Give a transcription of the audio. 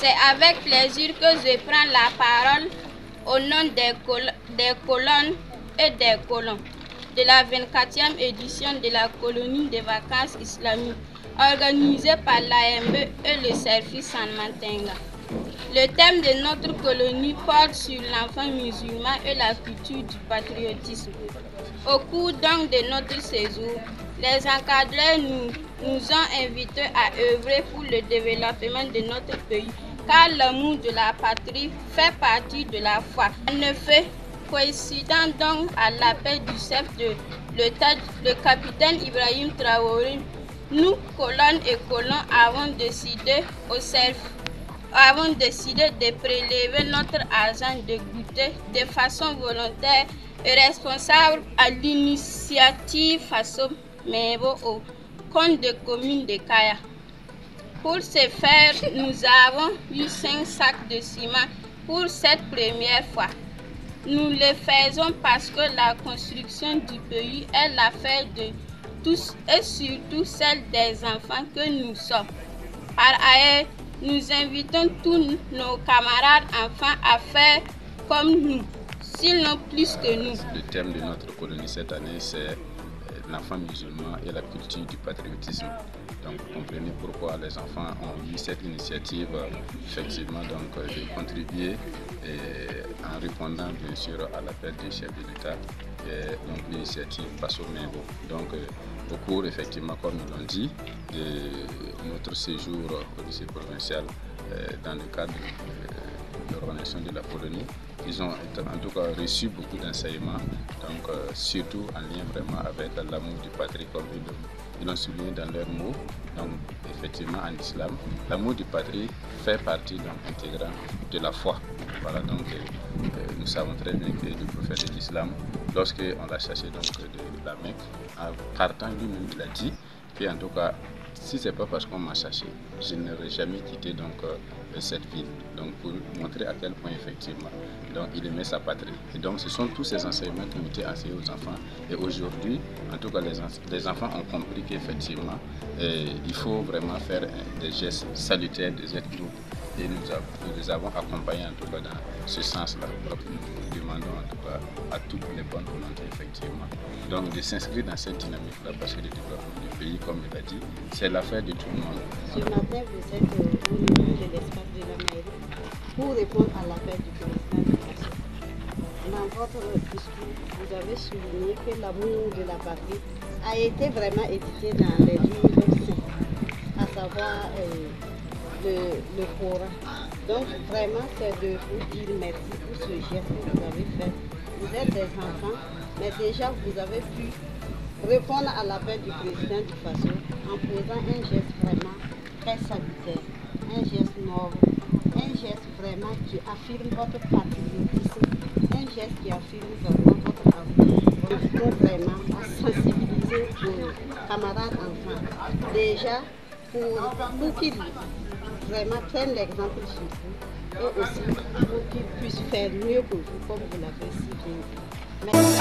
C'est avec plaisir que je prends la parole au nom des colonnes et des colons de la 24e édition de la colonie de vacances islamiques organisée par l'AMB et le service San Mantenga. Le thème de notre colonie porte sur l'enfant musulman et la culture du patriotisme. Au cours donc de notre séjour, les encadreurs nous ont invités à œuvrer pour le développement de notre pays, car l'amour de la patrie fait partie de la foi. En effet, coïncidant donc à l'appel du chef de l'État, le capitaine Ibrahim Traoré, nous, colonnes et colons, avons décidé de prélever notre argent de goûter de façon volontaire et responsable à l'initiative Faso Mebo au compte de commune de Kaya. Pour ce faire, nous avons eu 5 sacs de ciment pour cette première fois. Nous le faisons parce que la construction du pays est l'affaire de tous et surtout celle des enfants que nous sommes. Par ailleurs, nous invitons tous nos camarades enfants à faire comme nous, sinon plus que nous. Le thème de notre colonie cette année, c'est l'enfant musulman et la culture du patriotisme. Donc vous comprenez pourquoi les enfants ont eu cette initiative, effectivement, donc, de contribuer en répondant bien sûr à l'appel du chef de l'État, donc l'initiative Faso Mebo. Donc au cours, effectivement, comme nous l'ont dit, de notre séjour au lycée provincial dans le cadre de l'organisation de la colonie, ils ont en tout cas reçu beaucoup d'enseignements, donc surtout en lien vraiment avec l'amour du patrie, comme ils l'ont souligné dans leurs mots. Donc effectivement en islam, l'amour du patrie fait partie donc intégrante de la foi. Voilà, donc nous savons très bien que le prophète de l'islam, lorsqu'on l'a cherché donc de la Mecque, en partant lui-même, il a dit qu'en tout cas, si ce n'est pas parce qu'on m'a cherché, je n'aurais jamais quitté donc cette ville. Donc pour montrer à quel point effectivement donc il aimait sa patrie. Et donc ce sont tous ces enseignements qui ont été enseignés aux enfants. Et aujourd'hui, en tout cas les enfants ont compris qu'effectivement il faut vraiment faire des gestes salutaires, des aides groupes. Et nous les avons accompagnés en tout cas dans ce sens-là. Nous demandons en tout cas à toutes les bonnes volontés effectivement donc de s'inscrire dans cette dynamique-là parce que le développement du pays, comme il a dit, c'est l'affaire de tout le monde. Ce matin, vous êtes au niveau de l'espace de la mairie pour répondre à l'appel du président de la Faso. Dans votre discours, vous avez souligné que l'amour de la patrie a été vraiment édité dans les livres saints, à savoir le Coran. Donc vraiment, c'est de vous dire merci pour ce geste que vous avez fait. Vous êtes des enfants, mais déjà vous avez pu répondre à l'appel du président du Faso en posant un geste vraiment très salutaire, un geste noble, un geste vraiment qui affirme votre patriotisme, un geste qui affirme vraiment votre amour. Il faut vraiment sensibiliser vos camarades enfants, déjà pour qu'ils vraiment prennent l'exemple sur vous et aussi pour qu'ils puissent faire mieux que vous, comme vous l'avez si bien dit. Merci.